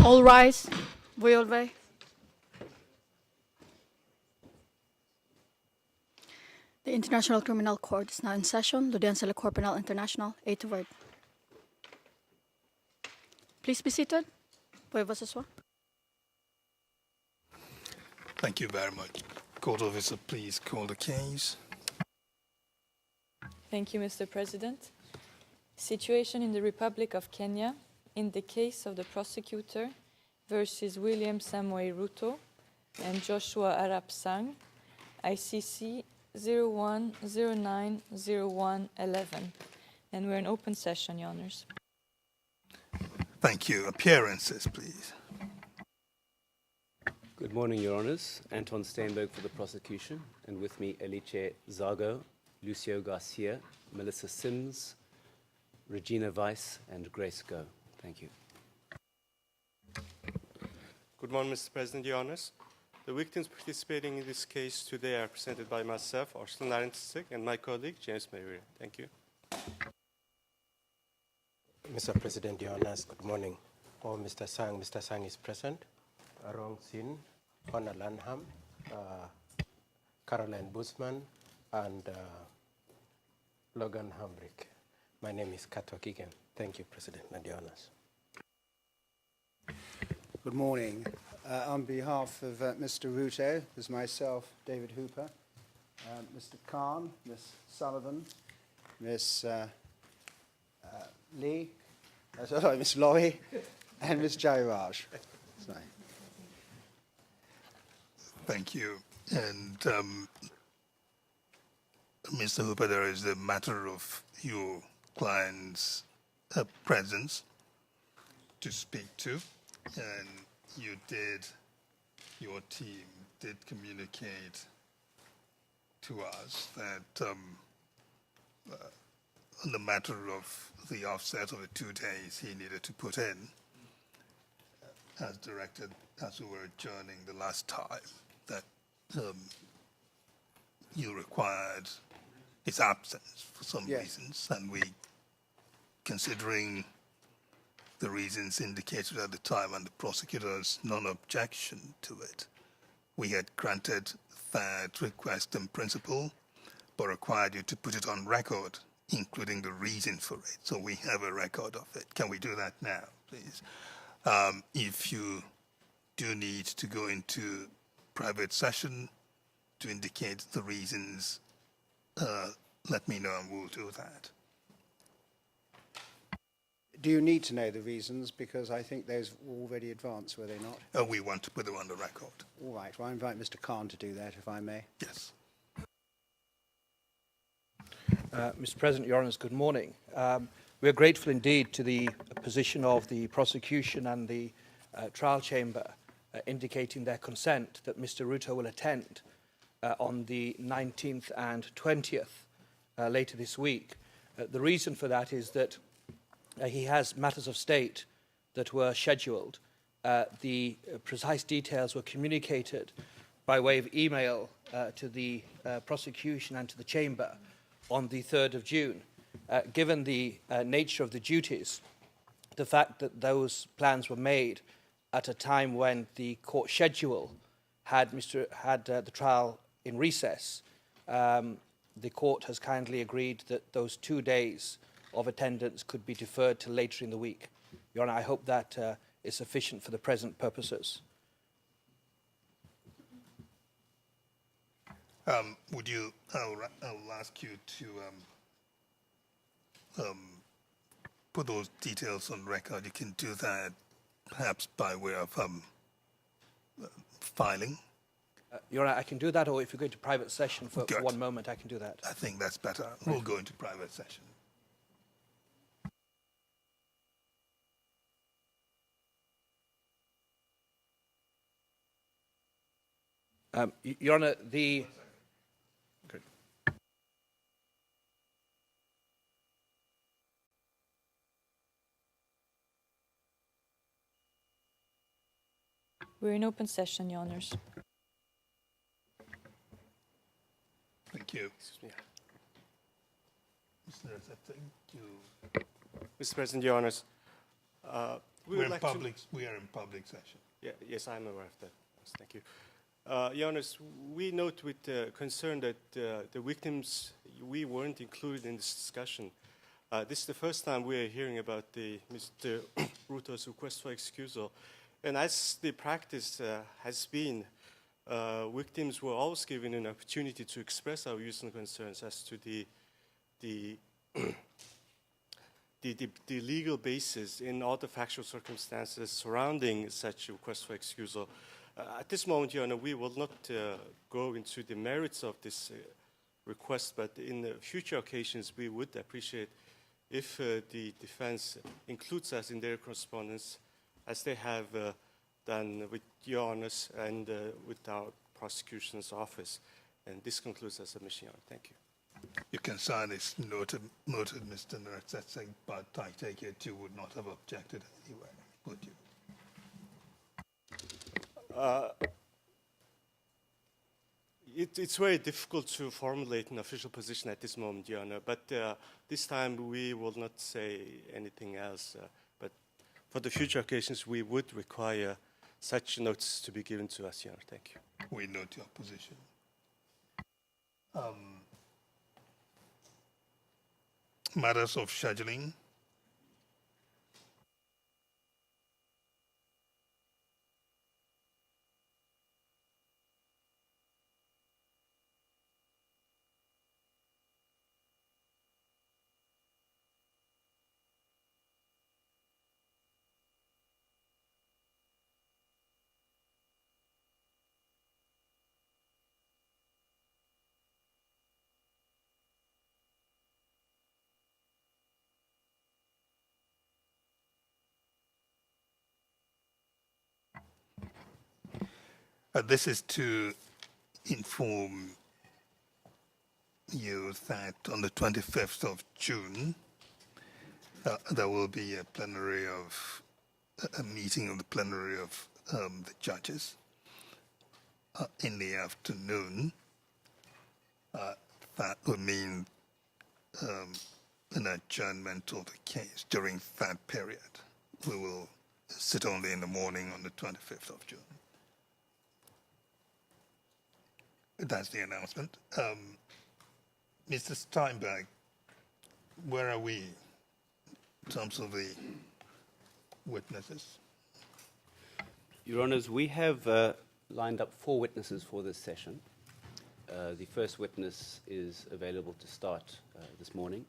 All rise. Vuelve. The International Criminal Court is now in session. L'audience de la Cour pénale internationale est ouverte. Please be seated. Pouvez vous asseoir. Thank you very much. Court officer, please call the case. Thank you, Mr. President. Situation in the Republic of Kenya in the case of the prosecutor versus William Samoei Ruto and Joshua Arap Sang, ICC 01090111. And we're in open session, Your Honors. Thank you. Appearances, please. Good morning, Your Honours. Anton Steinberg for the prosecution, and with me Eliche Zago, Lucio Garcia, Melissa Sims, Regina Weiss, and Grace Go. Thank you. Good morning, Mr. President, Your Honours. The victims participating in this case today are presented by myself, Arslan Arentisik, and my colleague, James Mayweather. Thank you. Mr. President, Your Honours, good morning. Mr. Sang is present. Arong Sin, Honor Lanham, Caroline Busman, and Logan Hambrick. My name is Katwa Kigen. Thank you, President and Your Honours. Good morning. On behalf of Mr. Ruto, there's myself, David Hooper, Mr. Khan, Ms. Sullivan, Ms. Lee, Ms. Laurie, and Ms. Jairaj. Sorry. Thank you. And Mr. Hooper, there is the matter of your client's presence to speak to, and your team did communicate to us that on the matter of the offset of the 2 days he needed to put in, as directed as we were adjourning the last time, that you required his absence for some reasons, and we, considering the reasons indicated at the time and the prosecutor's non-objection to it, we had granted that request in principle, but required you to put it on record, including the reason for it. So we have a record of it. Can we do that now, please? If you do need to go into private session to indicate the reasons, let me know and we'll do that. Do you need to know the reasons? Because I think those were already advanced, were they not? We want to put them on the record. All right. Well, I invite Mr. Khan to do that, if I may. Yes. Mr. President, Your Honours, good morning. We are grateful indeed to the position of the prosecution and the trial chamber indicating their consent that Mr. Ruto will attend on the 19th and 20th later this week. The reason for that is that he has matters of state that were scheduled. The precise details were communicated by way of email to the prosecution and to the chamber on the 3rd of June. Given the nature of the duties, the fact that those plans were made at a time when the court schedule had the trial in recess, the court has kindly agreed that those 2 days of attendance could be deferred to later in the week. Your Honour, I hope that is sufficient for the present purposes. I'll ask you to put those details on record. You can do that perhaps by way of filing. Your Honour, I can do that, or if you go into private session for 1 moment, I can do that. I think that's better. We'll go into private session. Your Honour, the... Good. We're in open session, Your Honours. Thank you. Mr. President, Your Honours, would like to... We are in public session. Yeah, yes, I'm aware of that. Yes, thank you. Your Honor, we note with concern that the victims, we weren't included in this discussion. This is the first time we are hearing about Mr. Ruto's request for excusal. And as the practice has been, victims were always given an opportunity to express our views and concerns as to the legal basis in all the factual circumstances surrounding such a request for excusal. At this moment, Your Honor, we will not go into the merits of this request, but in future occasions, we would appreciate if the defense includes us in their correspondence, as they have done with Your Honors and with our prosecution's office. And this concludes our submission, Your Honor. Thank you. You can sign this noted Mr. Naratsetsing, but I take it you would not have objected anyway, would you? It's very difficult to formulate an official position at this moment, Your Honor, but this time we will not say anything else. But for the future occasions, we would require such notice to be given to us, Your Honor. Thank you. We note your position. Matters of scheduling. This is to inform you that on the 25th of June, there will be a meeting of the plenary of the judges in the afternoon. That would mean an adjournment of the case during that period. We will sit only in the morning on the 25th of June. That's the announcement. Mr. Steinberg, where are we in terms of the witnesses? Your Honours, we have lined up 4 witnesses for this session. The first witness is available to start this morning.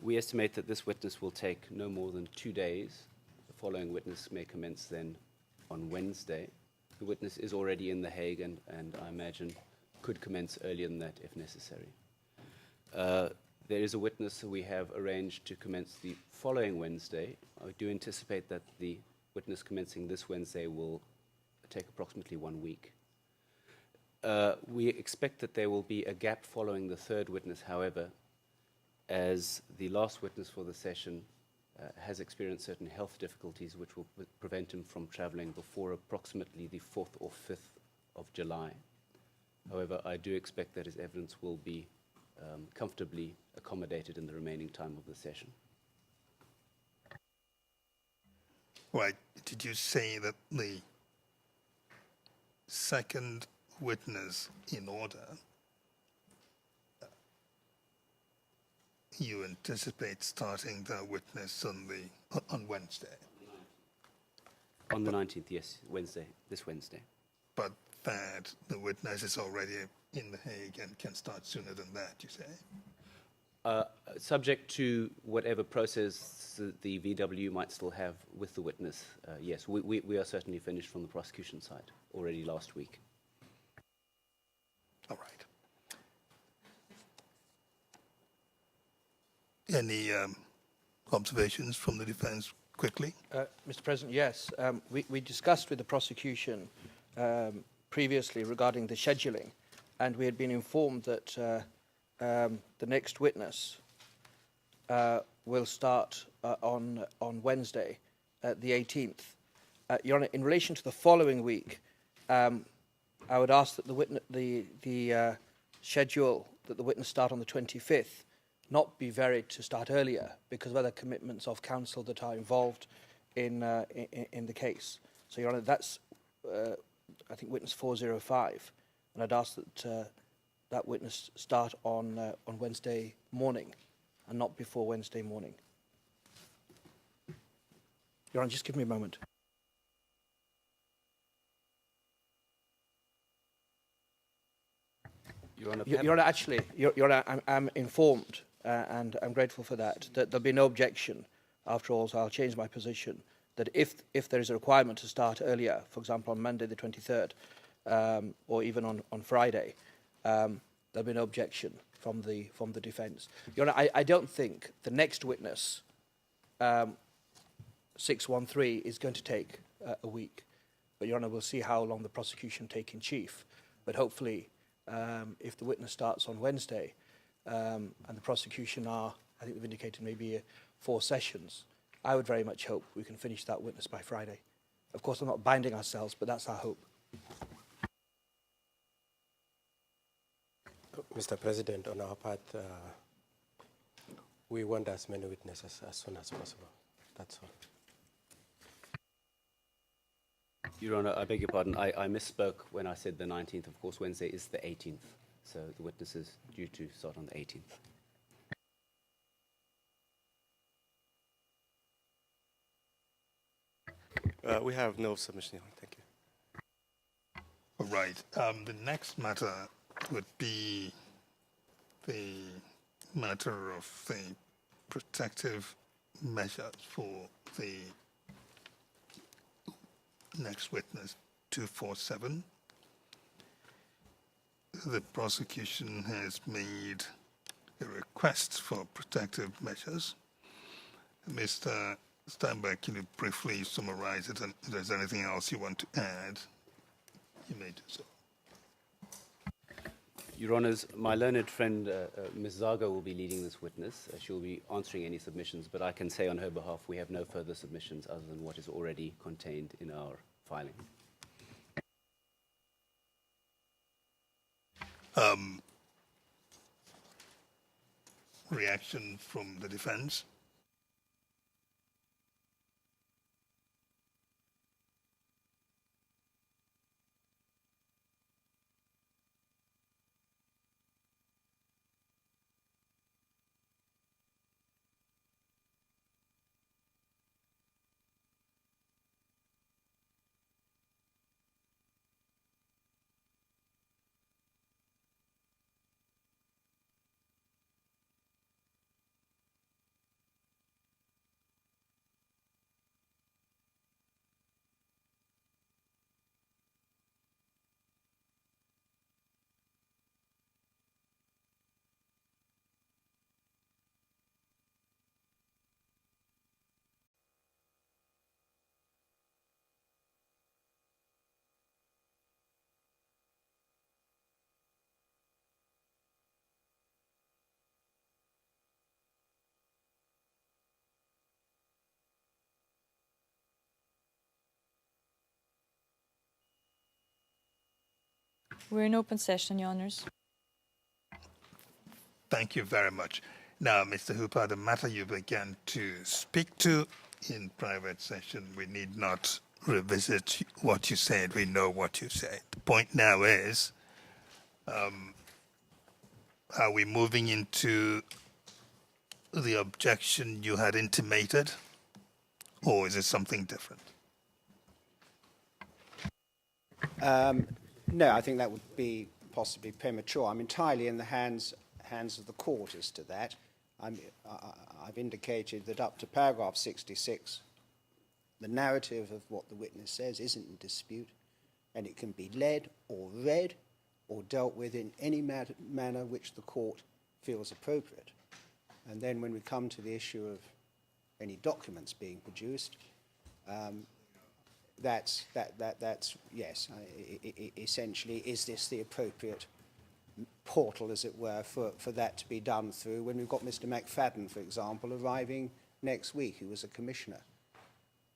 We estimate that this witness will take no more than 2 days. The following witness may commence then on Wednesday. The witness is already in The Hague and I imagine could commence earlier than that if necessary. There is a witness that we have arranged to commence the following Wednesday. I do anticipate that the witness commencing this Wednesday will take approximately 1 week. We expect that there will be a gap following the third witness, however, as the last witness for the session has experienced certain health difficulties which will prevent him from traveling before approximately the 4th or 5th of July. However, I do expect that his evidence will be comfortably accommodated in the remaining time of the session. Right. Did you say that the second witness in order, you anticipate starting the witness on Wednesday? On the 19th, yes, Wednesday, this Wednesday. But that the witness is already in The Hague and can start sooner than that, you say? Subject to whatever process the VW might still have with the witness, yes, we are certainly finished from the prosecution side already last week. All right. Any observations from the defense quickly? Mr. President, yes. We discussed with the prosecution previously regarding the scheduling, and we had been informed that the next witness will start on Wednesday, the 18th. Your Honour, in relation to the following week, I would ask that the schedule that the witness start on the 25th not be varied to start earlier because of other commitments of counsel that are involved in the case. So, Your Honour, that's, I think, witness 405, and I'd ask that that witness start on Wednesday morning, and not before Wednesday morning. Your Honour, just give me a moment. Your Honour, Your Honour, actually, Your Honour, I'm informed, and I'm grateful for that there'll be no objection after all, so I'll change my position, that if there is a requirement to start earlier, for example, on Monday the 23rd, or even on Friday, there'll be no objection from the defence. Your Honour, I don't think the next witness, 613, is going to take a week. But, Your Honour, we'll see how long the prosecution take in chief. But hopefully, if the witness starts on Wednesday, and the prosecution are, I think we've indicated maybe 4 sessions, I would very much hope we can finish that witness by Friday. Of course, I'm not binding ourselves, but that's our hope. Mr. President, on our part, we want as many witnesses as soon as possible. That's all. Your Honour, I beg your pardon. I misspoke when I said the 19th. Of course, Wednesday is the 18th. So the witness is due to start on the 18th. We have no submission. Thank you. All right. The next matter would be the matter of the protective measures for the next witness, 247. The prosecution has made a request for protective measures. Mr. Steinberg, can you briefly summarize it, and if there's anything else you want to add, you may do so. Your Honours, my learned friend, Ms. Zago, will be leading this witness. She will be answering any submissions, but I can say on her behalf we have no further submissions other than what is already contained in our filing. Reaction from the defense? We're in open session, Your Honours. Thank you very much. Now, Mr. Hooper, the matter you began to speak to in private session, we need not revisit what you said. We know what you said. The point now is, are we moving into the objection you had intimated, or is it something different? No, I think that would be possibly premature. I'm entirely in the hands of the court as to that. I've indicated that up to paragraph 66, the narrative of what the witness says isn't in dispute, and it can be led or read or dealt with in any manner which the court feels appropriate. And then when we come to the issue of any documents being produced, that's yes. Essentially, is this the appropriate portal, as it were, for that to be done through? When we've got Mr. McFadden, for example, arriving next week, who was a commissioner.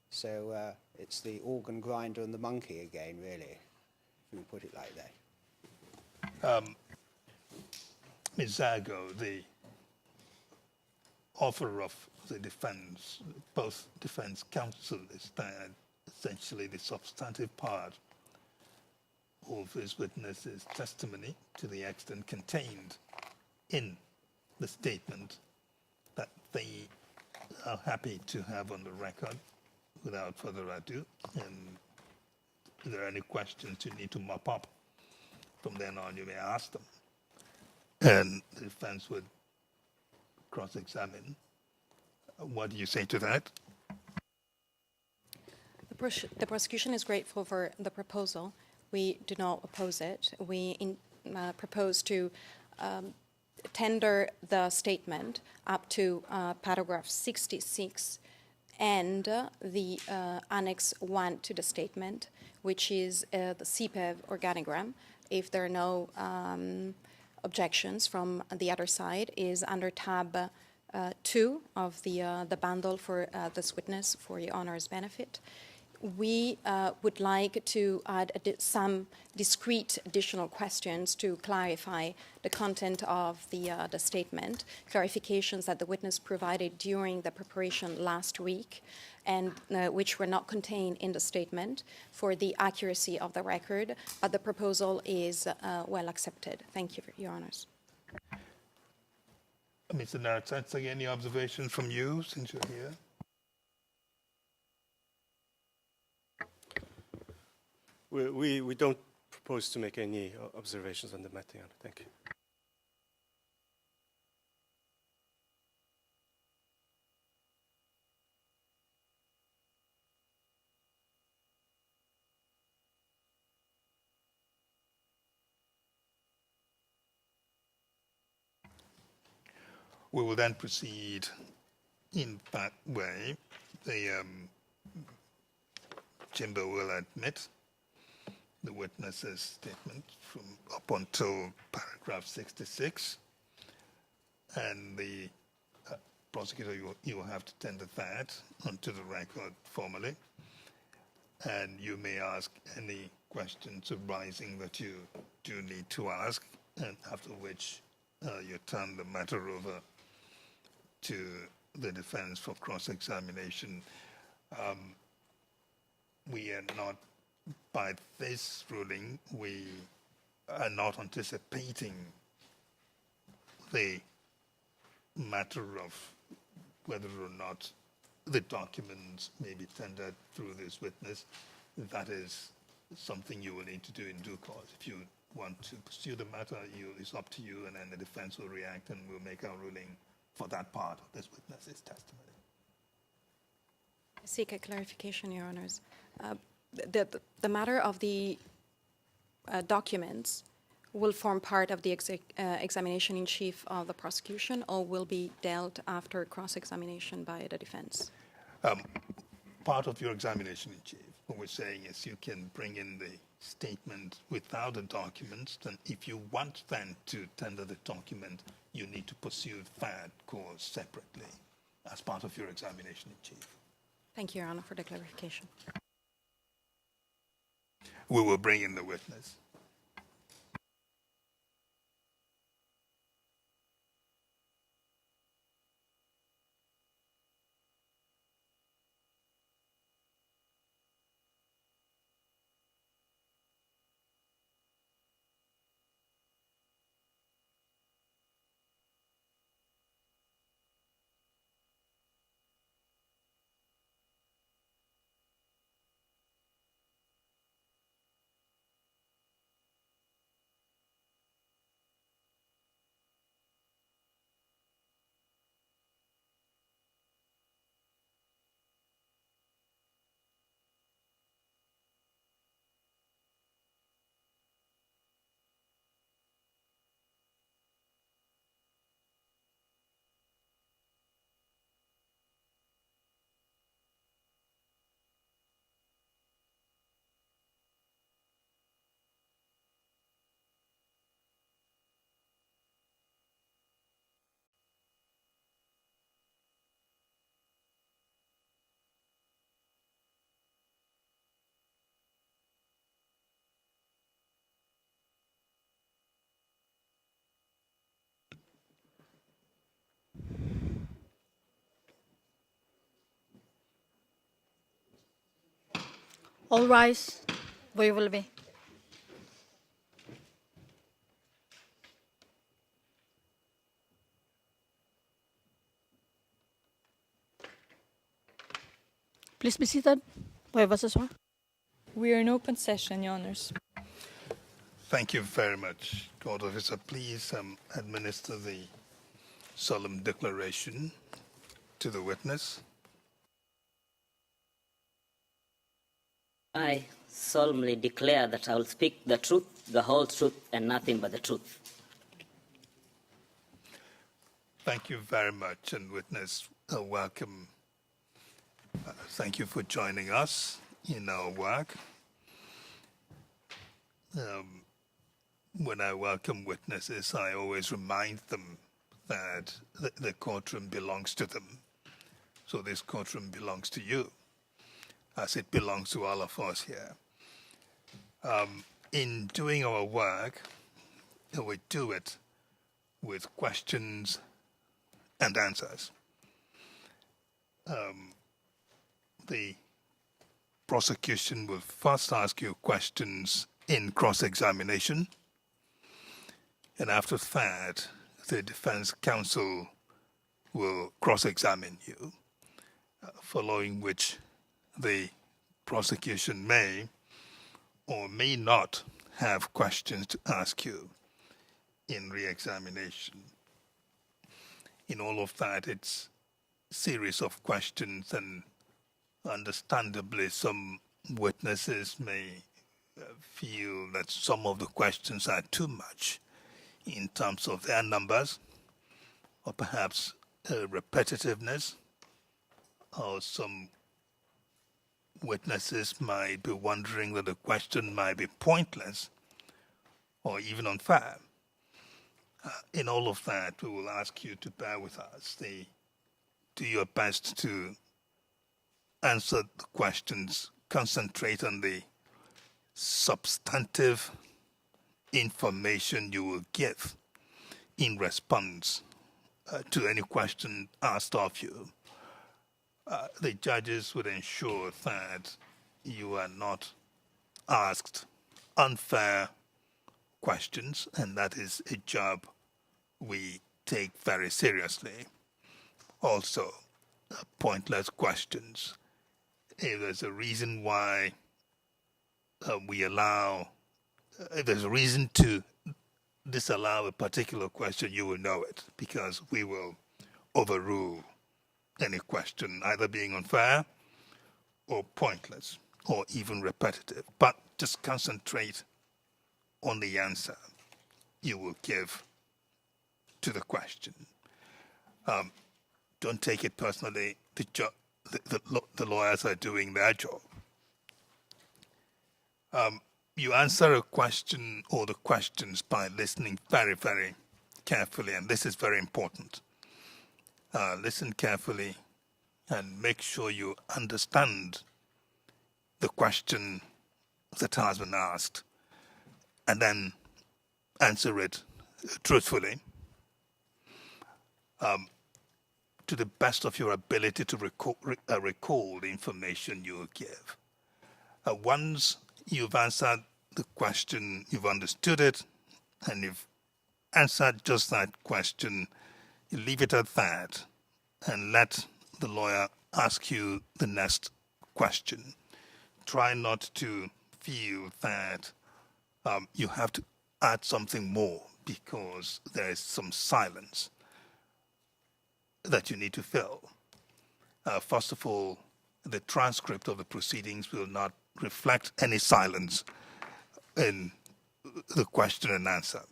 So it's the organ grinder and the monkey again, really, if we can put it like that. Ms. Zago, offer of the defense, both defense counsel, is that essentially the substantive part of his witness's testimony, to the extent contained in the statement, that they are happy to have on the record without further ado. And if there are any questions you need to mop up, from then on you may ask them. And the defense would cross-examine. What do you say to that? The prosecution is grateful for the proposal. We do not oppose it. We propose to tender the statement up to paragraph 66 and the Annex 1 to the statement, which is the CPEV organigram. If there are no objections from the other side, is under tab 2 of the bundle for this witness for your honor's benefit. We would like to add some discrete additional questions to clarify the content of the statement, clarifications that the witness provided during the preparation last week, and which were not contained in the statement for the accuracy of the record, but the proposal is well accepted. Thank you, Your Honors. Mr. Naratsatsa, any observations from you since you're here? We don't propose to make any observations on the matter. Thank you. We will then proceed in that way. The chamber will admit the witness's statement from up until paragraph 66, and the prosecutor, you will have to tender that onto the record formally, and you may ask any questions arising that you do need to ask, and after which you turn the matter over to the defense for cross-examination. We are not, by this ruling, we are not anticipating the matter of whether or not the documents may be tendered through this witness. That is something you will need to do in due course. If you want to pursue the matter, it's up to you, and then the defense will react and we'll make our ruling for that part of this witness's testimony. I seek a clarification, Your Honors. The matter of the documents will form part of the examination in chief of the prosecution, or will be dealt after cross-examination by the defense? Part of your examination in chief. What we're saying is you can bring in the statement without the documents, and if you want then to tender the document, you need to pursue that course separately as part of your examination in chief. Thank you, Your Honor, for the clarification. We will bring in the witness. All rise. We will be. Please be seated. We are in open session, Your Honors. Thank you very much. Court officer, please administer the solemn declaration to the witness. I solemnly declare that I will speak the truth, the whole truth, and nothing but the truth. Thank you very much, and witness, welcome. Thank you for joining us in our work. When I welcome witnesses, I always remind them that the courtroom belongs to them. So this courtroom belongs to you, as it belongs to all of us here. In doing our work, we do it with questions and answers. The prosecution will first ask you questions in cross-examination, and after that, the defense counsel will cross-examine you, following which the prosecution may or may not have questions to ask you in re-examination. In all of that, it's a series of questions, and understandably, some witnesses may feel that some of the questions are too much in terms of their numbers, or perhaps repetitiveness, or some witnesses might be wondering that the question might be pointless or even unfair. In all of that, we will ask you to bear with us. Do your best to answer the questions, concentrate on the substantive information you will give in response to any question asked of you. The judges would ensure that you are not asked unfair questions, and that is a job we take very seriously. Also, pointless questions. If there's a reason why if there's a reason to disallow a particular question, you will know it, because we will overrule any question, either being unfair or pointless or even repetitive. But just concentrate on the answer you will give to the question. Don't take it personally. The lawyers are doing their job. You answer a question or the questions by listening very, very carefully, and this is very important. Listen carefully and make sure you understand the question that has been asked, and then answer it truthfully, to the best of your ability to recall the information you will give. Once you've answered the question, you've understood it, and you've answered just that question, you leave it at that and let the lawyer ask you the next question. Try not to feel that you have to add something more because there is some silence that you need to fill. First of all, the transcript of the proceedings will not reflect any silence in the question and answer.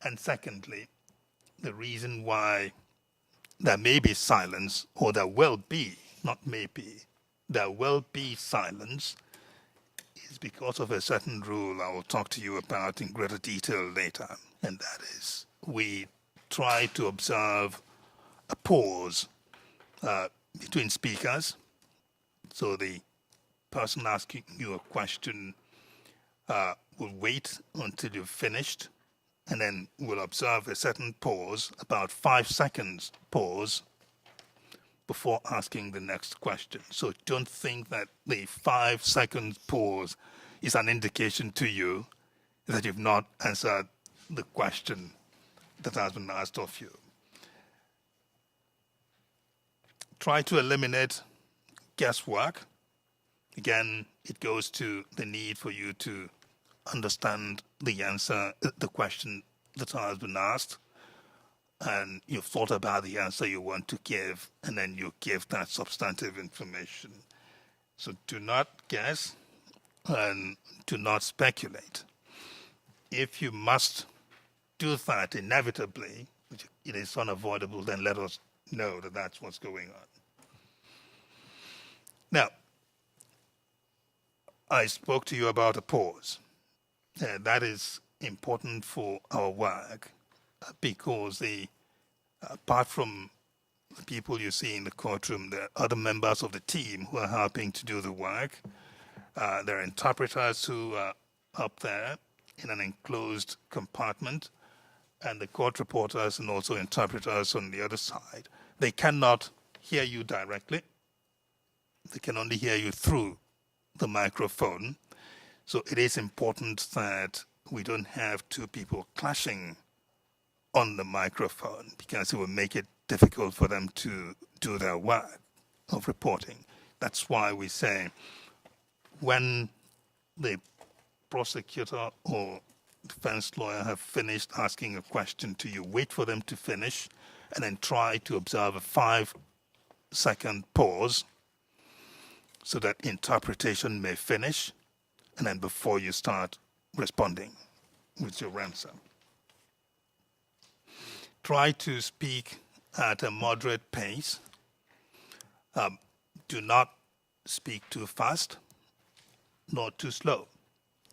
And secondly, the reason why there may be silence, or there will be, not maybe, there will be silence, is because of a certain rule I will talk to you about in greater detail later. And that is, we try to observe a pause between speakers. So the person asking you a question will wait until you've finished, and then we'll observe a certain pause, about 5 seconds pause, before asking the next question. So don't think that the 5-second pause is an indication to you that you've not answered the question that has been asked of you. Try to eliminate guesswork. Again, it goes to the need for you to understand the answer, the question that has been asked, and you've thought about the answer you want to give, and then you give that substantive information. So do not guess and do not speculate. If you must do that inevitably, which it is unavoidable, then let us know that that's what's going on. Now, I spoke to you about a pause. That is important for our work because apart from the people you see in the courtroom, there are other members of the team who are helping to do the work. There are interpreters who are up there in an enclosed compartment, and the court reporters and also interpreters on the other side. They cannot hear you directly. They can only hear you through the microphone. So it is important that we don't have two people clashing on the microphone because it will make it difficult for them to do their work of reporting. That's why we say when the prosecutor or defense lawyer have finished asking a question to you, wait for them to finish and then try to observe a 5-second pause so that interpretation may finish, and then before you start responding with your answer. Try to speak at a moderate pace. Do not speak too fast, nor too slow.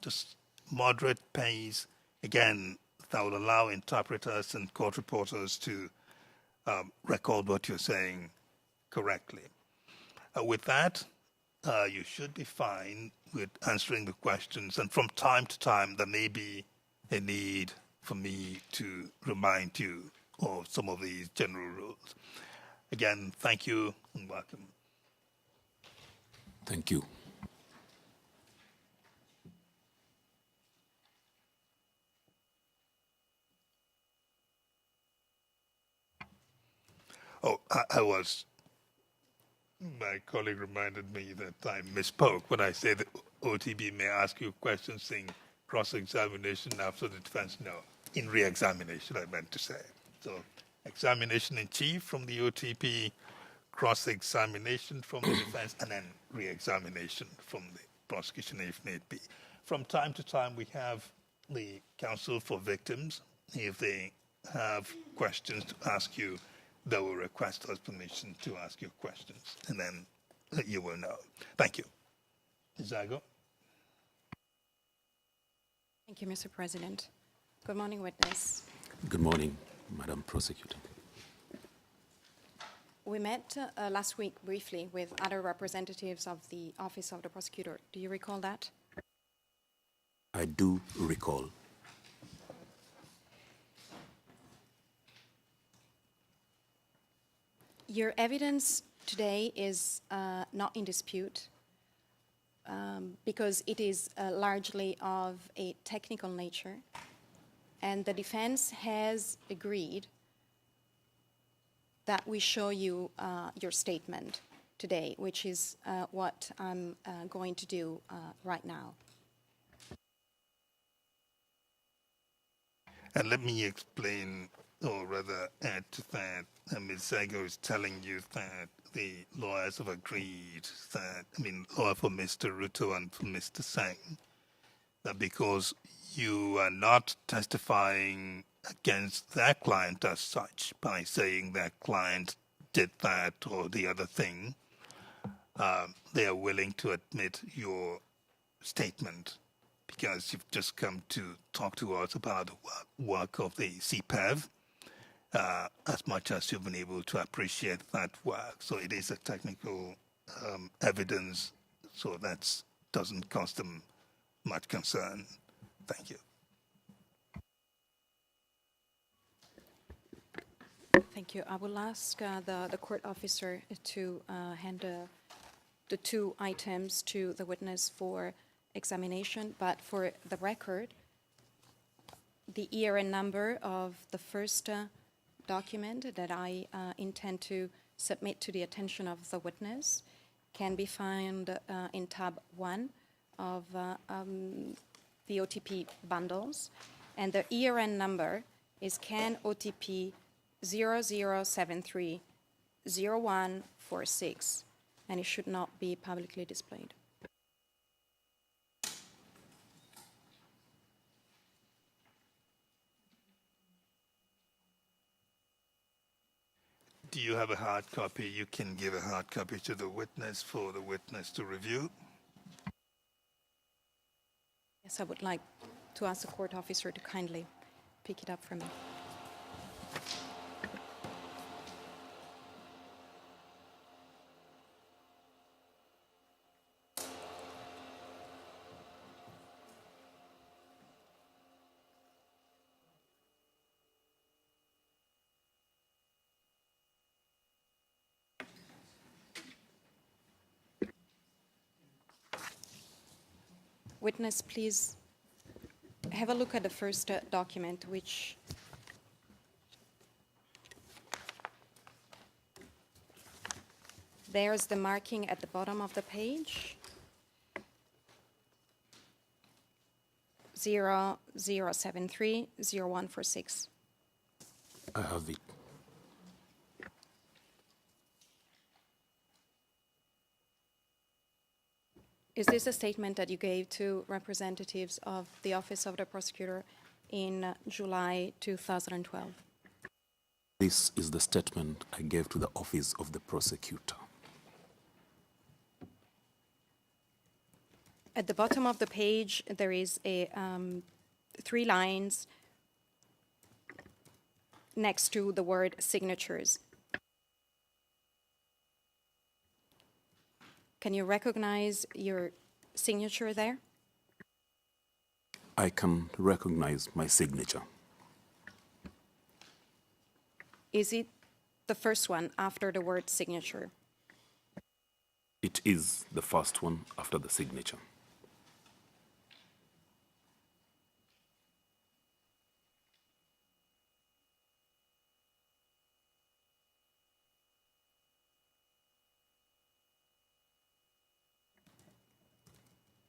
Just moderate pace. Again, that will allow interpreters and court reporters to record what you're saying correctly. With that, you should be fine with answering the questions. And from time to time, there may be a need for me to remind you of some of these general rules. Again, thank you and welcome. Thank you. Oh, my colleague reminded me that I misspoke when I said that OTB may ask you questions saying cross-examination after the defense. No, in re-examination, I meant to say. So examination in chief from the OTP, cross-examination from the defense, and then re-examination from the prosecution if need be. From time to time, we have the counsel for victims. If they have questions to ask you, they will request us permission to ask you questions, and then you will know. Thank you. Zago? Thank you, Mr. President. Good morning, witness. Good morning, Madam Prosecutor. We met last week briefly with other representatives of the Office of the Prosecutor. Do you recall that? I do recall. Your evidence today is not in dispute because it is largely of a technical nature, and the defense has agreed that we show you your statement today, which is what I'm going to do right now. And let me explain, or rather add to that. Ms. Zago is telling you that the lawyers have agreed that, lawyer for Mr. Ruto and for Mr. Sang, that because you are not testifying against their client as such by saying their client did that or the other thing, they are willing to admit your statement because you've just come to talk to us about the work of the CPEV, as much as you've been able to appreciate that work. So it is a technical evidence, so that doesn't cause them much concern. Thank you. Thank Thank you. I will ask the court officer to hand the two items to the witness for examination, but for the record, the ERN number of the first document that I intend to submit to the attention of the witness can be found in tab 1 of the OTP bundles, and the ERN number is KenOTP 00730146, and it should not be publicly displayed. Do you have a hard copy? You can give a hard copy to the witness for the witness to review. Yes, I would like to ask the court officer to kindly pick it up for me. Witness, please have a look at the first document, which there's the marking at the bottom of the page, 00730146. I have it. Is this a statement that you gave to representatives of the Office of the Prosecutor in July 2012? This is the statement I gave to the Office of the Prosecutor. At the bottom of the page, there is a 3 lines next to the word signatures. Can you recognize your signature there? I can recognize my signature. Is it the first one after the word signature? It is the first one after the signature.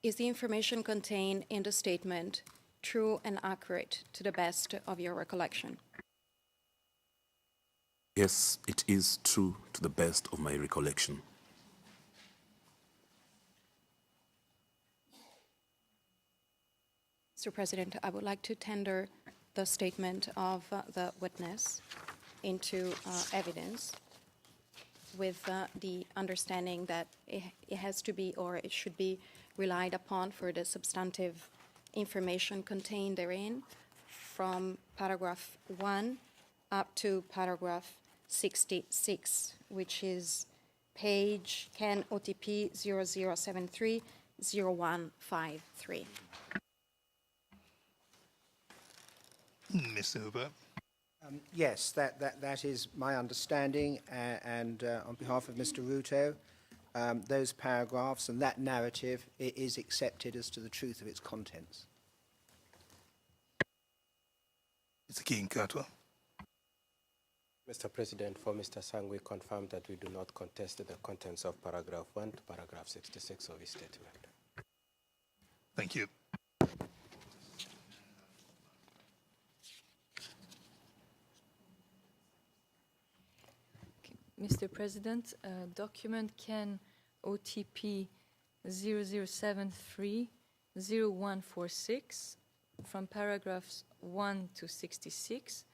Is the information contained in the statement true and accurate to the best of your recollection? Yes, it is true to the best of my recollection. Mr. President, I would like to tender the statement of the witness into evidence with the understanding that it has to be, or it should be, relied upon for the substantive information contained therein from paragraph 1 up to paragraph 66, which is page KenOTP 00730153. Mr. Hooper. Yes, that is my understanding, and on behalf of Mr. Ruto, those paragraphs and that narrative is accepted as to the truth of its contents. Mr. King Katwa. Mr. President, for Mr. Sang, we confirm that we do not contest the contents of paragraph 1 to paragraph 66 of his statement. Thank you. Mr. President, document KenOTP 00730146 from paragraphs 1 to 66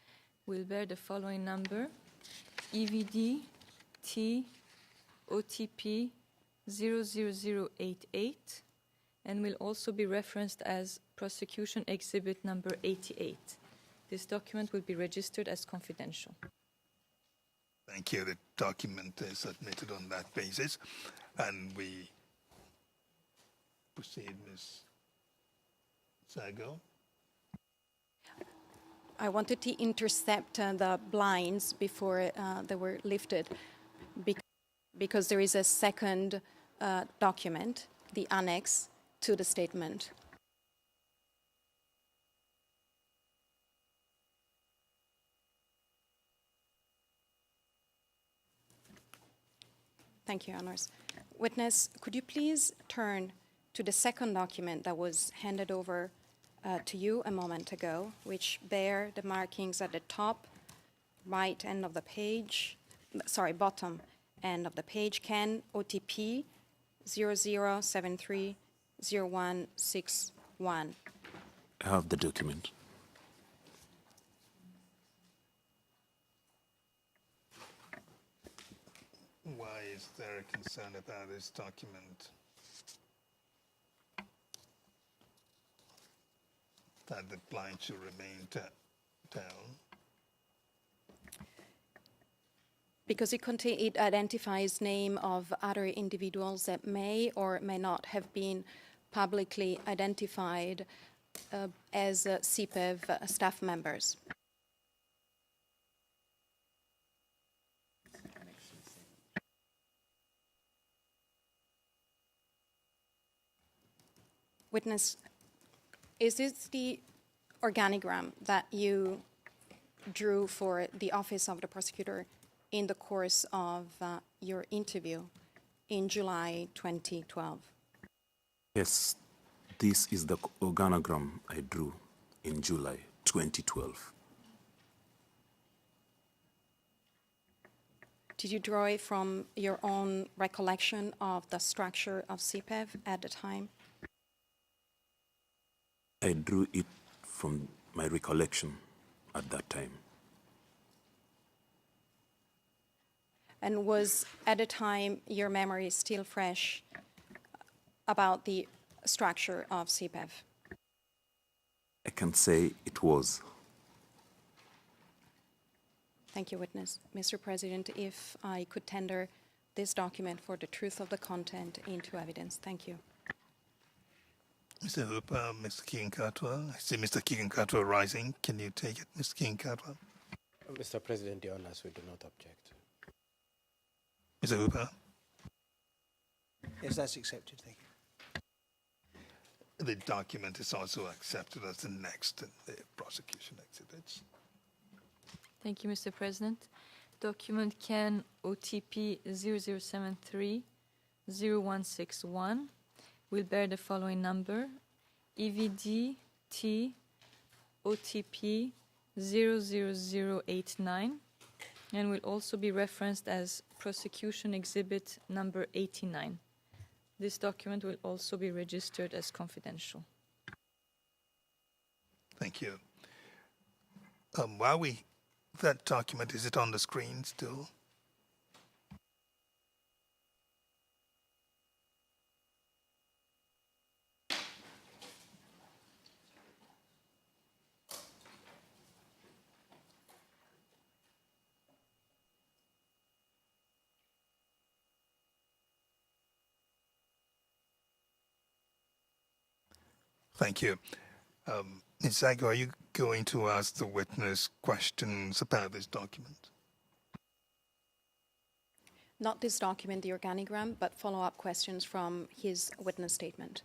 will bear the following number: EVD T OTP 00088, and will also be referenced as prosecution exhibit number 88. This document will be registered as confidential. Thank you. The document is submitted on that basis, and we proceed, Ms. Sago. I wanted to intercept the blinds before they were lifted because there is a second document, the annex to the statement. Thank you, Your Honors. Witness, could you please turn to the second document that was handed over to you a moment ago, which bear the markings at the top right end of the page, sorry, bottom end of the page, Ken OTP 00730161. I have the document. Why is there a concern about this document? That the blind should remain down? Because it identifies name of other individuals that may or may not have been publicly identified as CPEV staff members. Witness, is this the organigram that you drew for the Office of the Prosecutor in the course of your interview in July 2012? Yes, this is the organogram I drew in July 2012. Did you draw it from your own recollection of the structure of CPEV at the time? I drew it from my recollection at that time. And was, at the time, your memory still fresh about the structure of CPEV? I can say it was. Thank you, witness. Mr. President, if I could tender this document for the truth of the content into evidence. Thank you. Mr. Hooper, Mr. Kinkatwa. I see Mr. Kinkatwa rising. Can you take it, Mr. Kinkatwa? Mr. President, Your Honors, we do not object. Mr. Hooper? Yes, that's accepted. Thank you. The document is also accepted as the next in the prosecution exhibits. Thank you, Mr. President. Document Ken OTP 0073-0161 will bear the following number: EVD T OTP 00089, and will also be referenced as prosecution exhibit number 89. This document will also be registered as confidential. Thank you. While that document, is it on the screen still? Thank you. Ms. Zago, are you going to ask the witness questions about this document? Not this document, the organigram, but follow-up questions from his witness statement.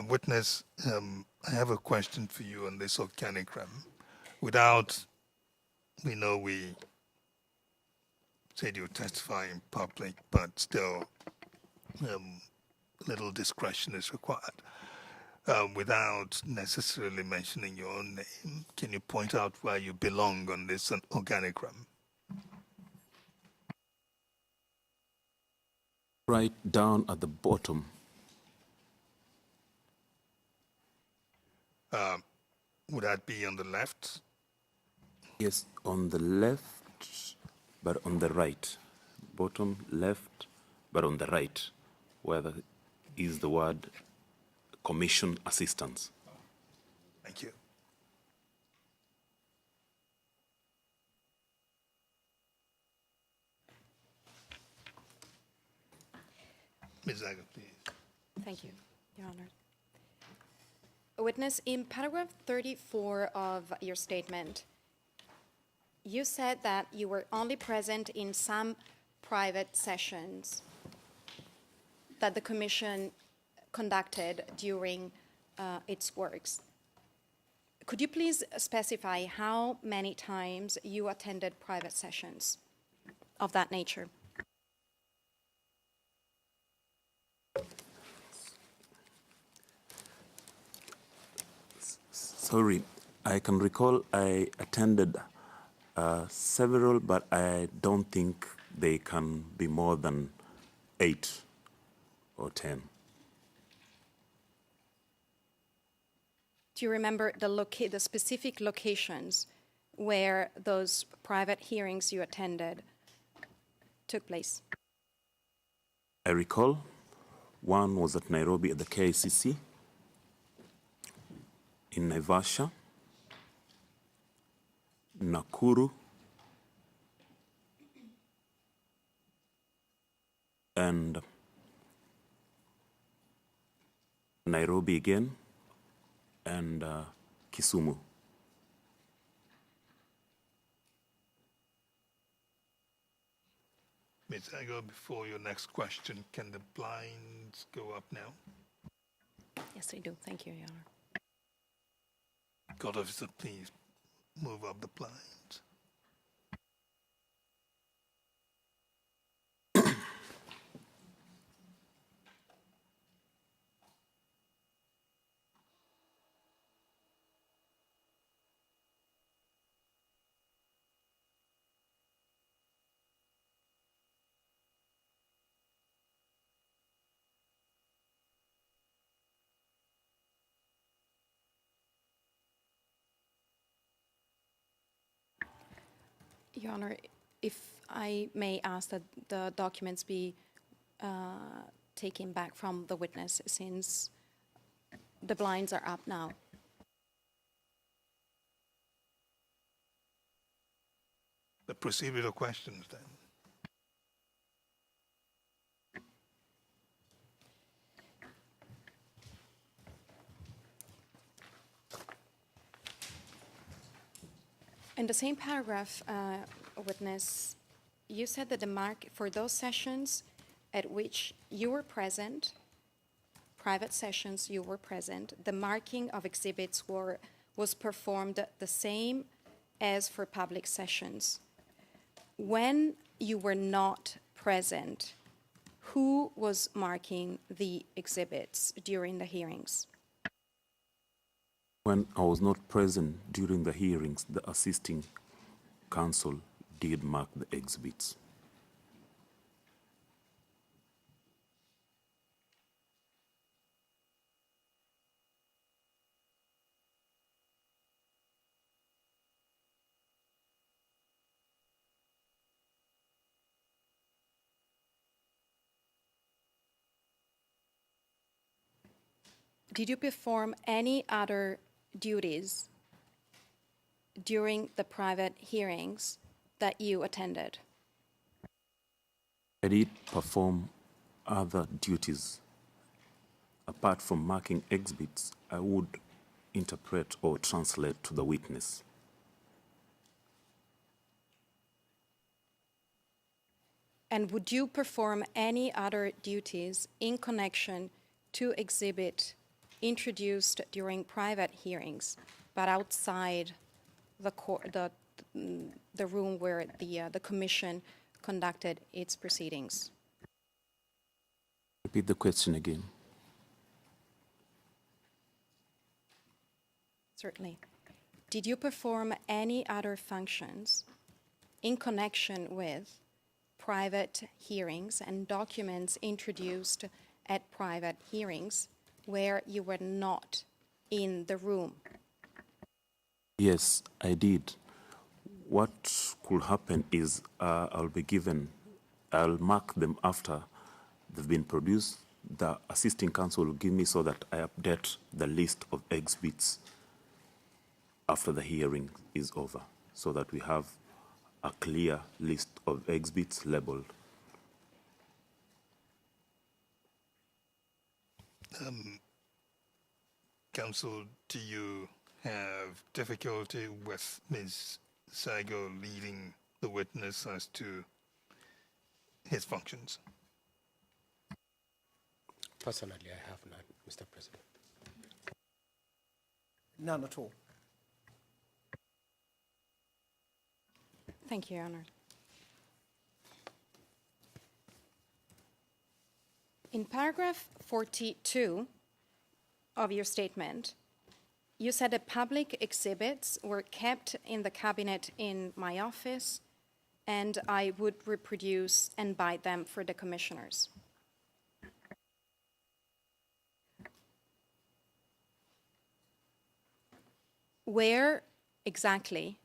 Witness, I have a question for you on this organigram. We know we said you testify in public, but still little discretion is required. Without necessarily mentioning your own name, can you point out where you belong on this organigram? Right down at the bottom. Would that be on the left? Yes, on the left, but on the right. Bottom left, but on the right, where is the word commission assistance. Thank you. Ms. Zaga, please. Thank you, Your Honor. Witness, in paragraph 34 of your statement, you said that you were only present in some private sessions that the Commission conducted during its works. Could you please specify how many times you attended private sessions of that nature? Sorry, I can recall I attended several, but I don't think they can be more than 8 or 10. Do you remember the specific locations where those private hearings you attended took place? I recall one was at Nairobi at the KICC, in Naivasha, Nakuru, and Nairobi again, and Kisumu. Ms. Ago, before your next question, can the blinds go up now? Yes, I do. Thank you, Your Honor. Court officer, please move up the blinds. Your Honor, if I may ask that the documents be taken back from the witness, since the blinds are up now. The proceed with the questions then. In the same paragraph, witness, you said that the mark for those sessions at which you were present, private sessions you were present, the marking of exhibits was performed the same as for public sessions. When you were not present, who was marking the exhibits during the hearings? When I was not present during the hearings, the assisting counsel did mark the exhibits. Did you perform any other duties during the private hearings that you attended? I did perform other duties. Apart from marking exhibits, I would interpret or translate to the witness. And would you perform any other duties in connection to exhibit introduced during private hearings, but outside the room where the commission conducted its proceedings? Repeat the question again. Certainly. Did you perform any other functions in connection with private hearings and documents introduced at private hearings where you were not in the room? Yes, I did. What could happen is I'll mark them after they've been produced. The assisting counsel will give me so that I update the list of exhibits after the hearing is over, so that we have a clear list of exhibits labeled. Counsel, do you have difficulty with Ms. Sago leading the witness as to his functions? Personally, I have none, Mr. President. None at all. Thank you, Your Honor. In paragraph 42 of your statement, you said that public exhibits were kept in the cabinet in my office, and I would reproduce and buy them for the commissioners. Where exactly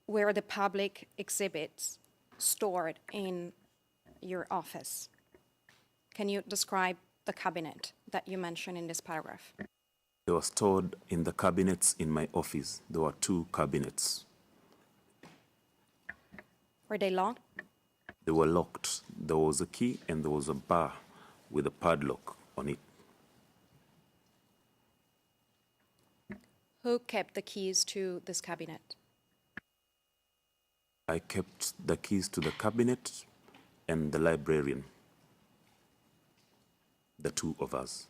were the public exhibits stored in your office? Can you describe the cabinet that you mentioned in this paragraph? They were stored in the cabinets in my office. There were 2 cabinets. Were they locked? They were locked. There was a key and there was a bar with a padlock on it. Who kept the keys to this cabinet? I kept the keys to the cabinet and the librarian, the 2 of us.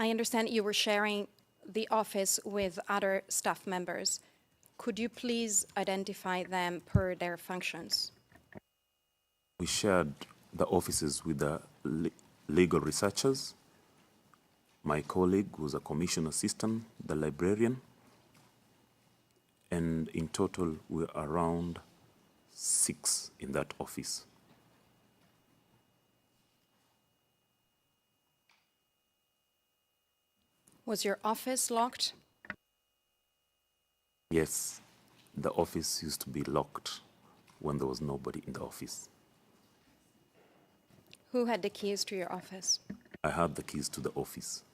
I understand you were sharing the office with other staff members. Could you please identify them per their functions? We shared the offices with the legal researchers. My colleague was a commission assistant, the librarian, and in total we're around 6 in that office. Was your office locked? Yes, the office used to be locked when there was nobody in the office. Who had the keys to your office? I had the keys to the office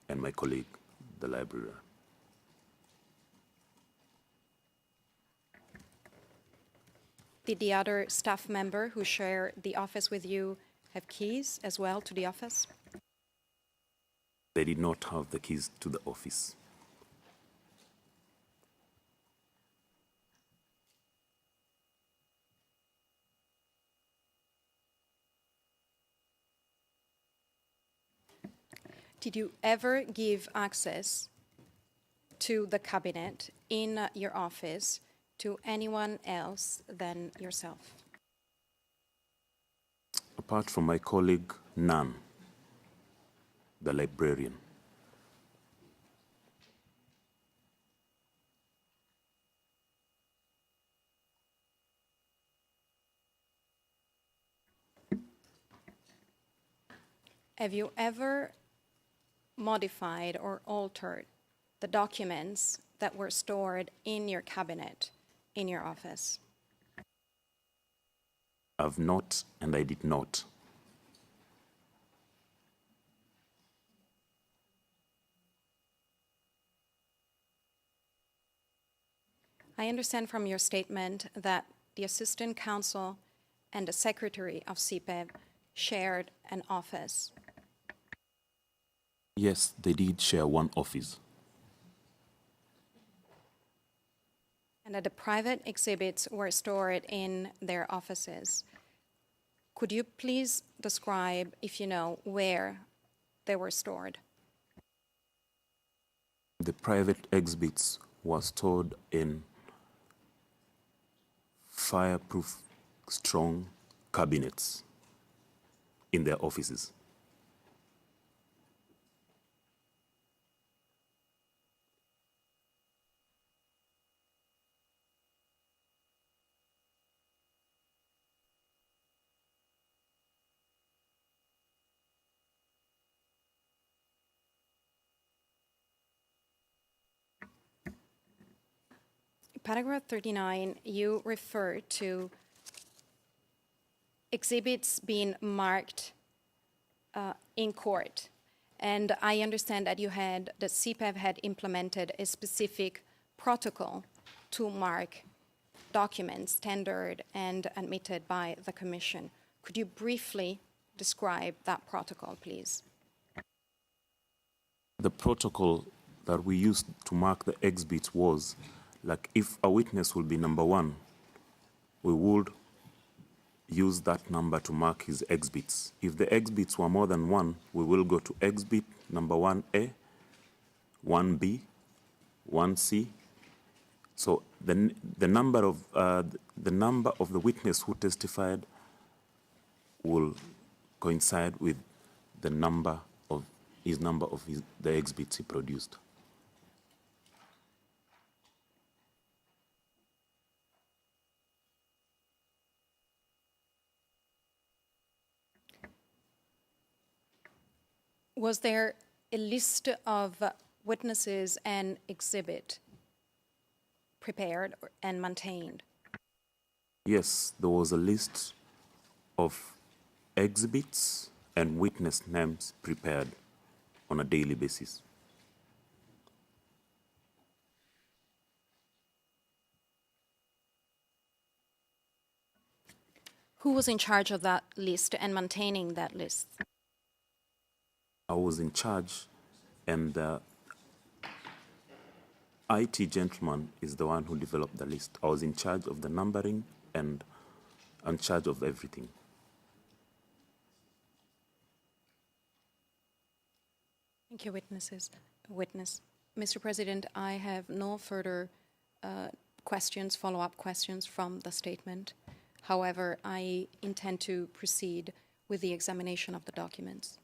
and my colleague, the librarian. Did the other staff member who shared the office with you have keys as well to the office? They did not have the keys to the office. Did you ever give access to the cabinet in your office to anyone else than yourself? Apart from my colleague, none. The librarian. Have you ever modified or altered the documents that were stored in your cabinet in your office? I've not, and I did not. I understand from your statement that the Assistant Counsel and the Secretary of CPEV shared an office. Yes, they did share one office. And that the private exhibits were stored in their offices. Could you please describe, if you know, where they were stored? The private exhibits were stored in fireproof, strong cabinets in their offices. Paragraph 39, you refer to exhibits being marked in court. And I understand that the CPEV had implemented a specific protocol to mark documents tendered and admitted by the Commission. Could you briefly describe that protocol, please? The protocol that we used to mark the exhibits was, like, if a witness will be number 1, we would use that number to mark his exhibits. If the exhibits were more than 1, we will go to exhibit number 1A, 1B, 1C. So the number of the witness who testified will coincide with the number of the exhibits he produced. Was there a list of witnesses and exhibit prepared and maintained? Yes, there was a list of exhibits and witness names prepared on a daily basis. Who was in charge of that list and maintaining that list? I was in charge, and the IT gentleman is the one who developed the list. I was in charge of the numbering and in charge of everything. Thank you, witness. Mr. President, I have no further questions, follow-up questions from the statement. However, I intend to proceed with the examination of the documents.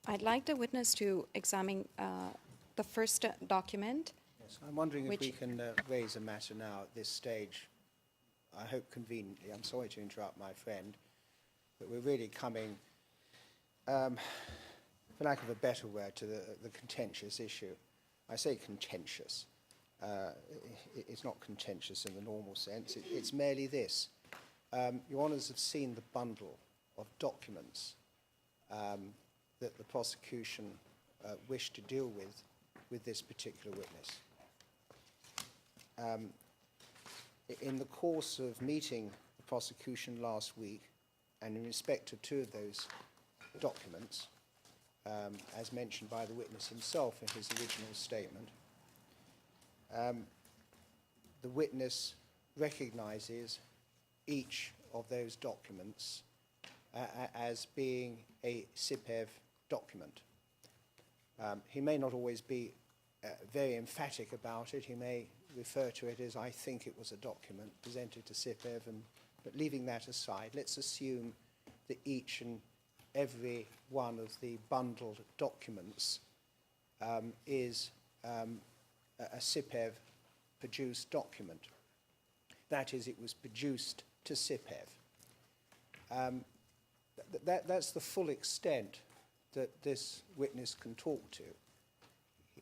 I'd like the witness to examine the first document. Yes, I'm wondering if Which- we can raise a matter now at this stage. I hope conveniently. I'm sorry to interrupt my friend, but we're really coming, for lack of a better word, to the contentious issue. I say contentious. It's not contentious in the normal sense. It's merely this. Your Honours have seen the bundle of documents that the prosecution wished to deal with this particular witness. In the course of meeting the prosecution last week, and in respect of 2 of those documents, as mentioned by the witness himself in his original statement, the witness recognises each of those documents as being a SIPEV document. He may not always be very emphatic about it. He may refer to it as, I think it was a document presented to SIPEV, but leaving that aside, let's assume that each and every one of the bundled documents is a SIPEV produced document. That is, it was produced to SIPEV. That's the full extent that this witness can talk to.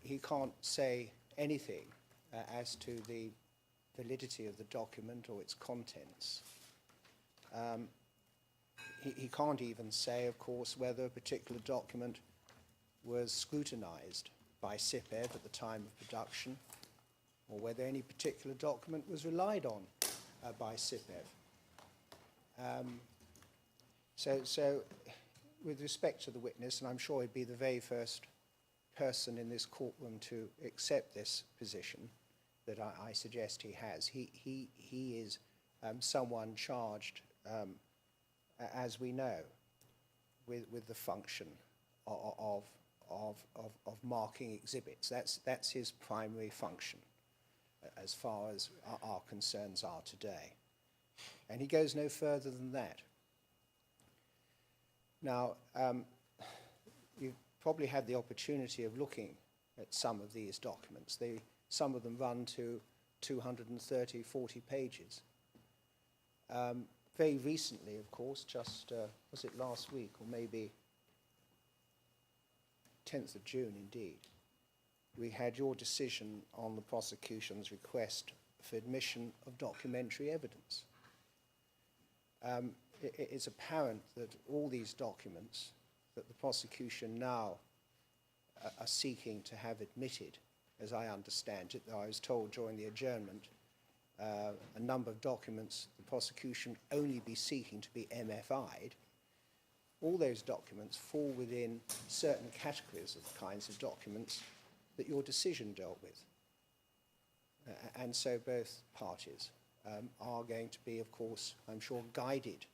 He can't say anything as to the validity of the document or its contents. He can't even say, of course, whether a particular document was scrutinized by SIPEV at the time of production, or whether any particular document was relied on by SIPEV. So, with respect to the witness, and I'm sure he'd be the very first person in this courtroom to accept this position that I suggest he has, he is someone charged, as we know, with the function of marking exhibits. That's his primary function, as far as our concerns are today. And he goes no further than that. Now, you've probably had the opportunity of looking at some of these documents. Some of them run to 230, 40 pages. very recently, of course, just, was it last week or maybe 10th of June indeed, we had your decision on the prosecution's request for admission of documentary evidence. It's apparent that all these documents that the prosecution now are seeking to have admitted, as I understand it, though I was told during the adjournment, a number of documents the prosecution only be seeking to be MFI'd. All those documents fall within certain categories of the kinds of documents that your decision dealt with. And so both parties are going to be, of course, I'm sure, guided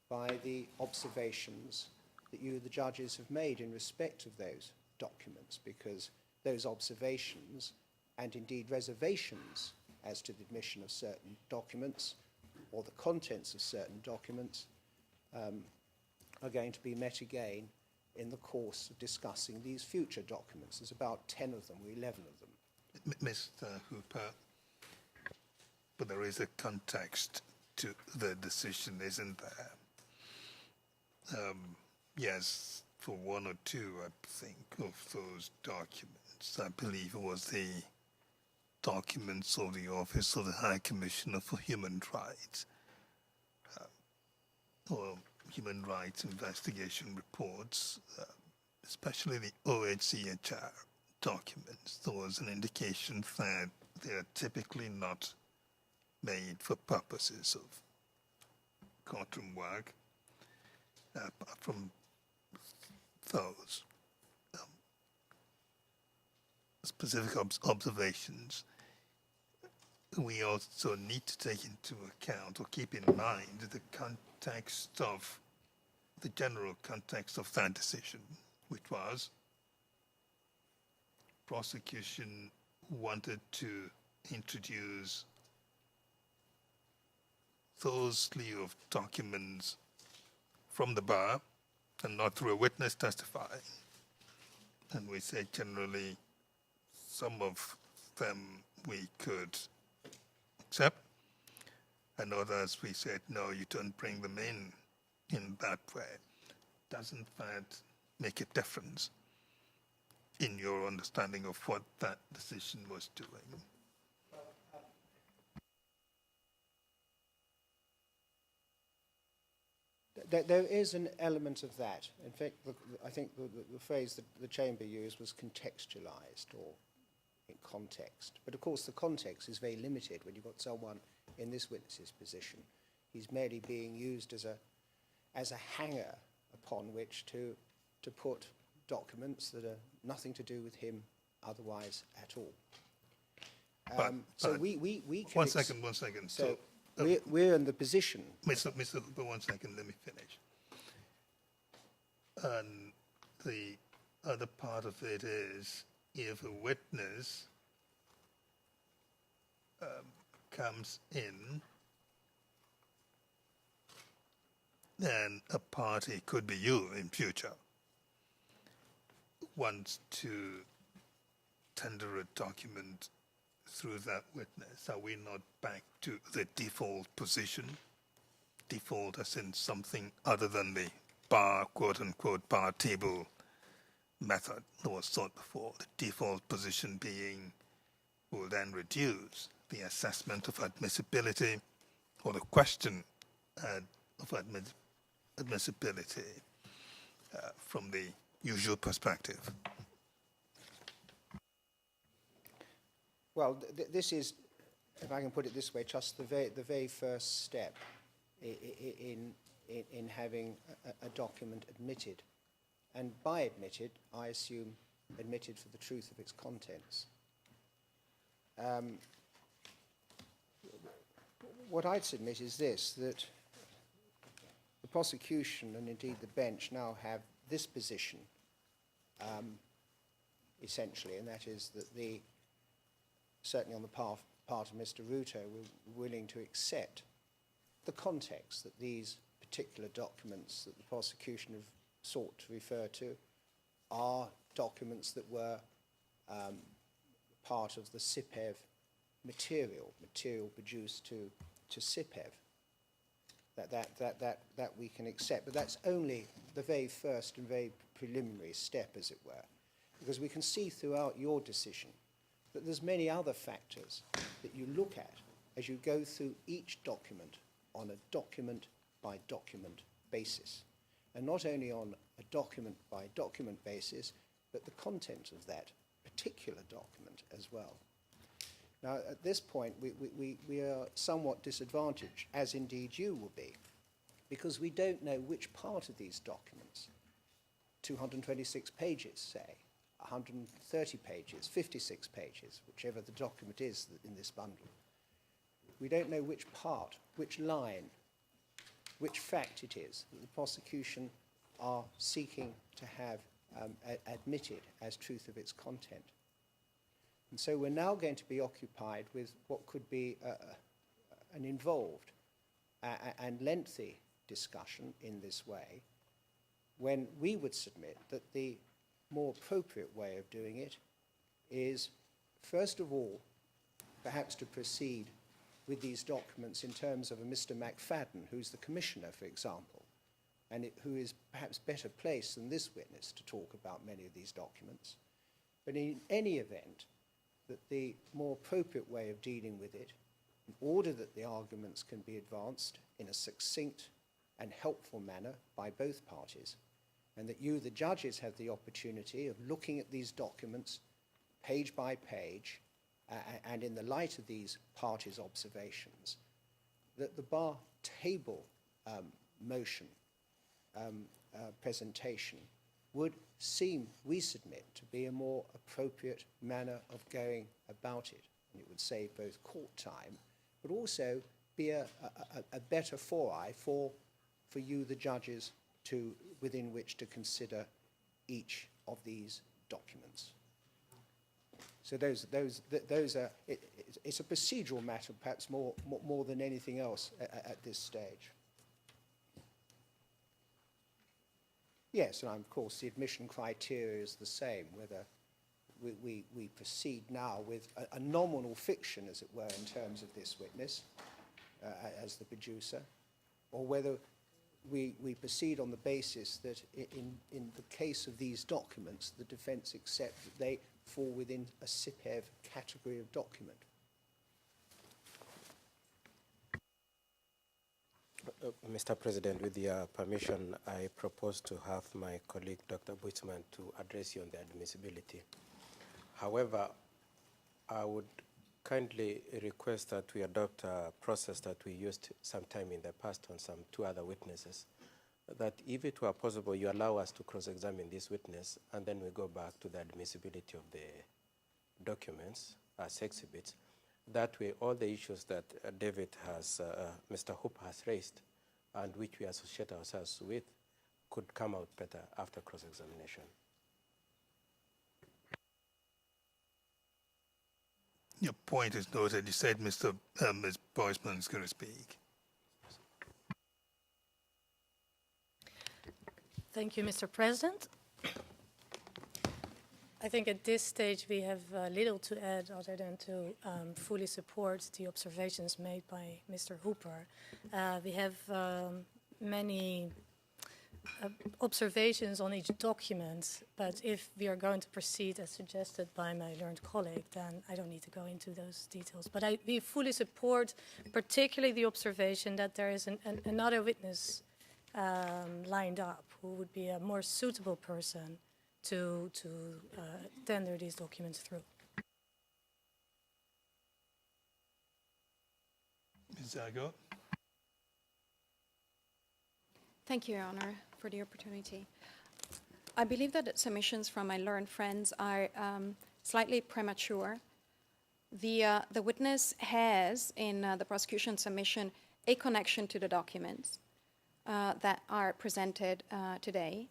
by the observations that you, the judges, have made in respect of those documents, because those observations and indeed reservations as to the admission of certain documents or the contents of certain documents are going to be met again in the course of discussing these future documents. There's about 10 of them or 11 of them. Mr. Hooper, but there is a context to the decision, isn't there? Yes, for one or two, I think, of those documents, I believe it was the documents of the Office of the High Commissioner for Human Rights, or human rights investigation reports, especially the OHCHR documents. There was an indication that they are typically not made for purposes of courtroom work. Apart from those specific observations, we also need to take into account or keep in mind the context of the general context of that decision, which was prosecution wanted to introduce those slew of documents from the bar and not through a witness testifying. And we said generally some of them we could accept, and others we said, no, you don't bring them in that way. Doesn't that make a difference in your understanding of what that decision was doing? There is an element of that. In fact, I think the phrase that the Chamber used was contextualized or in context. But of course, the context is very limited when you've got someone in this witness's position. He's merely being used as a hanger upon which to put documents that are nothing to do with him otherwise at all. So we can... One second. So we're in the position... Mr. Hooper, 1 second, let me finish. And the other part of it is, if a witness comes in, then a party, could be you in future, wants to tender a document through that witness, are we not back to the default position? Default as in something other than the bar, quote-unquote, bar table method that was sought before. The default position being will then reduce the assessment of admissibility or the question of admissibility from the usual perspective. Well, this is, if I can put it this way, just the very first step in having a document admitted. And by admitted, I assume admitted for the truth of its contents. What I'd submit is this, that the prosecution and indeed the bench now have this position, essentially, and that is that certainly on the part of Mr. Ruto, we're willing to accept the context that these particular documents that the prosecution have sought to refer to are documents that were part of the CIPEV material produced to CIPEV. that we can accept. But that's only the very first and very preliminary step, as it were, because we can see throughout your decision that there's many other factors that you look at as you go through each document on a document-by-document basis, and not only on a document-by-document basis, but the content of that particular document as well. Now, at this point, we are somewhat disadvantaged, as indeed you will be, because we don't know which part of these documents, 226 pages, say, 130 pages, 56 pages, whichever the document is in this bundle, we don't know which part, which line, which fact it is that the prosecution are seeking to have admitted as truth of its content. And so we're now going to be occupied with what could be an involved and lengthy discussion in this way, when we would submit that the more appropriate way of doing it is, first of all, perhaps to proceed with these documents in terms of a Mr. McFadden, who's the commissioner, for example, and who is perhaps better placed than this witness to talk about many of these documents. But in any event, that the more appropriate way of dealing with it, in order that the arguments can be advanced in a succinct and helpful manner by both parties, and that you, the judges, have the opportunity of looking at these documents page by page, and in the light of these parties' observations, that the bar table motion presentation would seem, we submit, to be a more appropriate manner of going about it. And it would save both court time, but also be a better foray for you, the judges, within which to consider each of these documents. So those are, it's a procedural matter, perhaps more than anything else at this stage. Yes, and of course the admission criteria is the same, whether we proceed now with a nominal fiction, as it were, in terms of this witness as the producer, or whether we proceed on the basis that in the case of these documents, the defense accepts that they fall within a SIPEV category of document. Mr. President, with your permission, I propose to have my colleague, Dr. Buitsman, to address you on the admissibility. However, I would kindly request that we adopt a process that we used sometime in the past on some two other witnesses, that if it were possible, you allow us to cross-examine this witness, and then we go back to the admissibility of the documents as exhibits. That way, all the issues that David has, Mr. Hoop has raised, and which we associate ourselves with, could come out better after cross-examination. Your point is noted. You said Ms. Boisman is going to speak. Thank you, Mr. President. I think at this stage we have little to add other than to fully support the observations made by Mr. Hooper. We have many observations on each document, but if we are going to proceed as suggested by my learned colleague, then I don't need to go into those details. But we fully support particularly the observation that there is another witness lined up who would be a more suitable person to tender these documents through. Ms. Zago. Thank you, Your Honor, for the opportunity. I believe that the submissions from my learned friends are slightly premature. The witness has, in the prosecution submission, a connection to the documents that are presented today.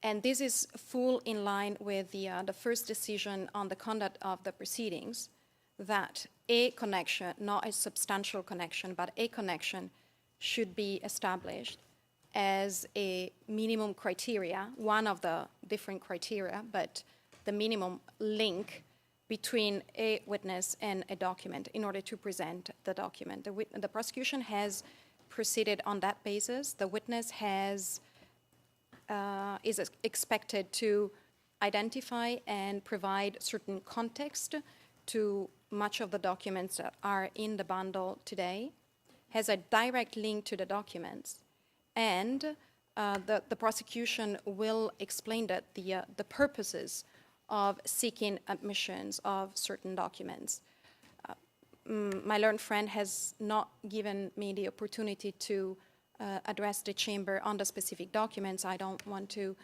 And this is full in line with the first decision on the conduct of the proceedings, that a connection, not a substantial connection, but a connection should be established as a minimum criteria, one of the different criteria, but the minimum link between a witness and a document in order to present the document. The prosecution has proceeded on that basis. The witness is expected to identify and provide certain context to much of the documents that are in the bundle today, has a direct link to the documents, and the prosecution will explain that the purposes of seeking admissions of certain documents. My learned friend has not given me the opportunity to address the chamber on the specific documents. I don't want to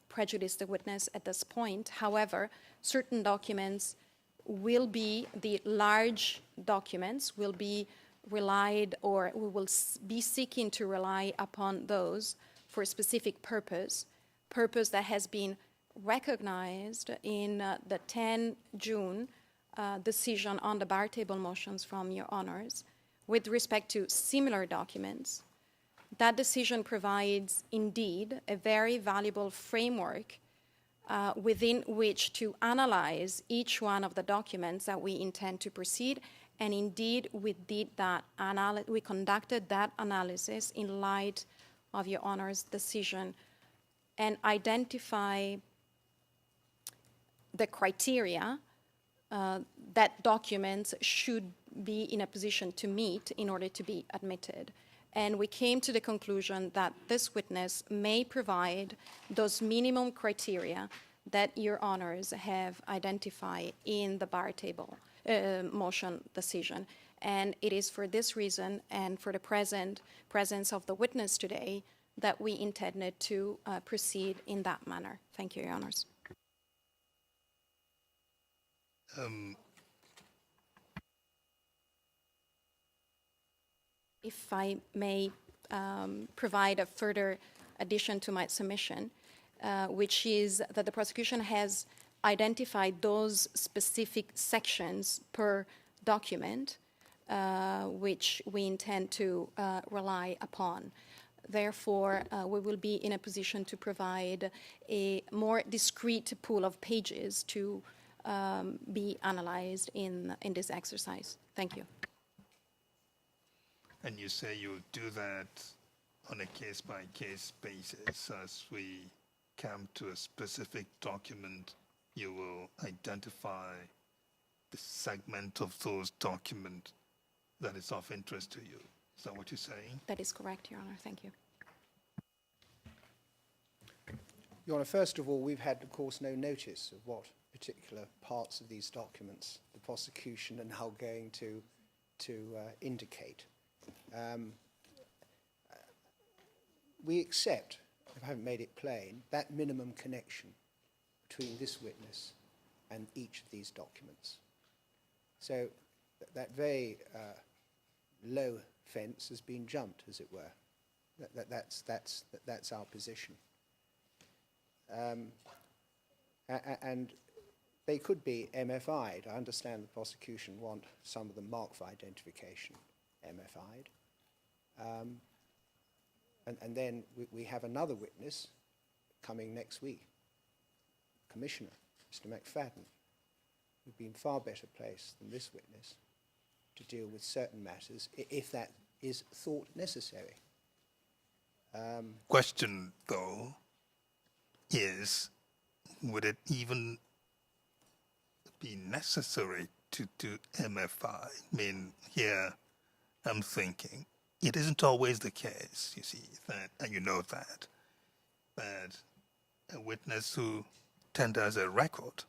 prejudice the witness at this point. However, certain documents will be, the large documents will be relied, or we will be seeking to rely upon those for a specific purpose that has been recognized in the 10 June decision on the bar table motions from Your Honors with respect to similar documents. That decision provides indeed a very valuable framework within which to analyze each one of the documents that we intend to proceed, and indeed we did that we conducted that analysis in light of Your Honor's decision and identify the criteria that documents should be in a position to meet in order to be admitted. And we came to the conclusion that this witness may provide those minimum criteria that Your Honors have identified in the bar table motion decision. And it is for this reason and for the presence of the witness today that we intended to proceed in that manner. Thank you, Your Honors. If I may provide a further addition to my submission, which is that the prosecution has identified those specific sections per document which we intend to rely upon. Therefore, we will be in a position to provide a more discrete pool of pages to be analyzed in this exercise. Thank you. And you say you do that on a case-by-case basis. As we come to a specific document, you will identify the segment of those documents that is of interest to you. Is that what you're saying? That is correct, Your Honor. Thank you. Your Honour, first of all, we've had, of course, no notice of what particular parts of these documents the prosecution are now going to indicate. We accept, if I haven't made it plain, that minimum connection between this witness and each of these documents. So that very low fence has been jumped, as it were. That's our position. And they could be MFI'd. I understand the prosecution want some of the mark for identification MFI'd. And then we have another witness coming next week, Commissioner, Mr. McFadden, who'd be in far better place than this witness to deal with certain matters, if that is thought necessary. Question, though, is, would it even be necessary to do MFI? I mean, here I'm thinking, it isn't always the case, you see, that, and you know that a witness who tenders a record,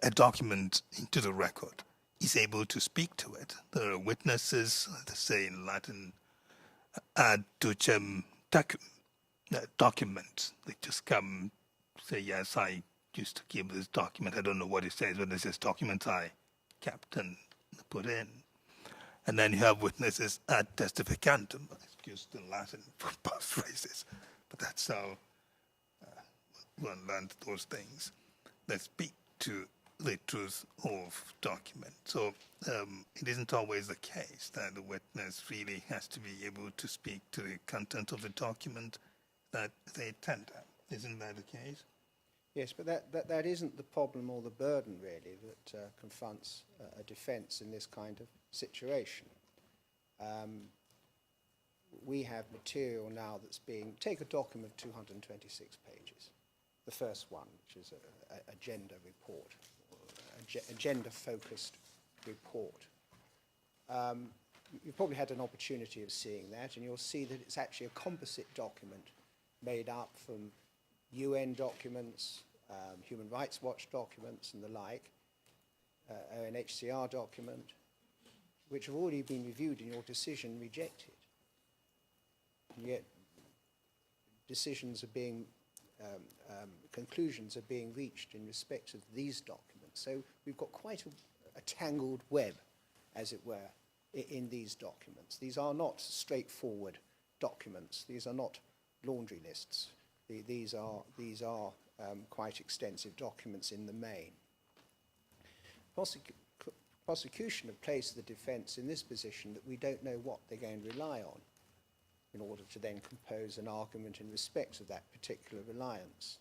a document into the record, is able to speak to it. There are witnesses, they say in Latin, ad ducem tecum, document. They just come, say, yes, I used to keep this document. I don't know what it says, but this is document I kept and put in. And then you have witnesses ad testificantum, excuse the Latin for phrases, but that's how one learned those things. They speak to the truth of document. So it isn't always the case that the witness really has to be able to speak to the content of the document that they tender. Isn't that the case? Yes, but that isn't the problem or the burden, really, that confronts a defence in this kind of situation. we have material now that's being, take a document of 226 pages, the first one, which is a gender report, a gender-focused report. You've probably had an opportunity of seeing that, and you'll see that it's actually a composite document made up from UN documents, Human Rights Watch documents and the like, UNHCR document, which have already been reviewed in your decision rejected. And yet decisions are being, conclusions are being reached in respect of these documents. So we've got quite a tangled web, as it were, in these documents. These are not straightforward documents. These are not laundry lists. These are quite extensive documents in the main. Prosecution have placed the defence in this position that we don't know what they're going to rely on in order to then compose an argument in respect of that particular reliance.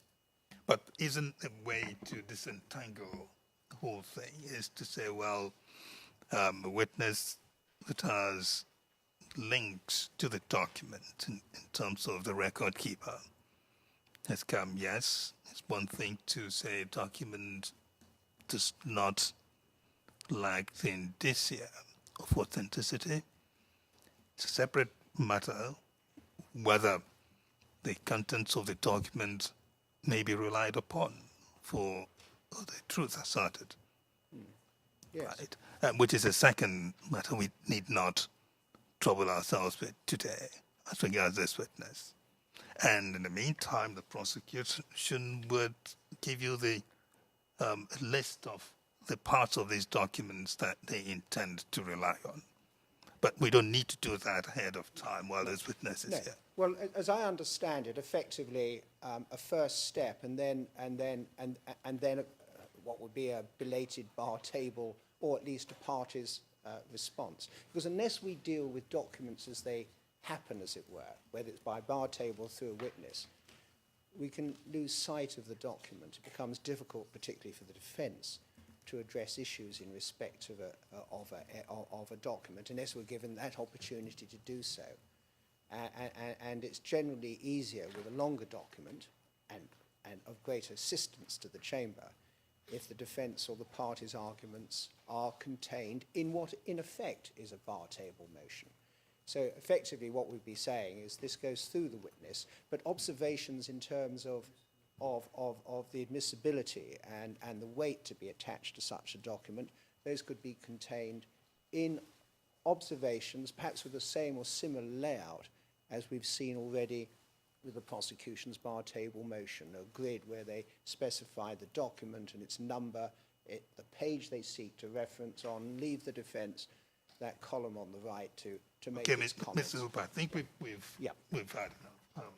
But isn't a way to disentangle the whole thing is to say, well, a witness that has links to the document in terms of the record keeper has come, yes, it's one thing to say a document does not lack the indicia of authenticity. It's a separate matter whether the contents of the document may be relied upon for the truth asserted. Yes. Right? Which is a second matter we need not trouble ourselves with today as regards this witness. And in the meantime, the prosecution would give you the list of the parts of these documents that they intend to rely on. But we don't need to do that ahead of time while this witness is here. Well, as I understand it, effectively a first step, and then what would be a belated bar table, or at least a party's response. Because unless we deal with documents as they happen, as it were, whether it's by bar table or through a witness, we can lose sight of the document. It becomes difficult, particularly for the defence, to address issues in respect of a document, unless we're given that opportunity to do so. And it's generally easier with a longer document and of greater assistance to the chamber if the defence or the party's arguments are contained in what in effect is a bar table motion. So effectively what we'd be saying is this goes through the witness, but observations in terms of the admissibility and the weight to be attached to such a document, those could be contained in observations, perhaps with the same or similar layout as we've seen already with the prosecution's bar table motion, a grid where they specify the document and its number, the page they seek to reference on, leave the defence that column on the right to make its comments. Mr. Hooper, I think we've had enough.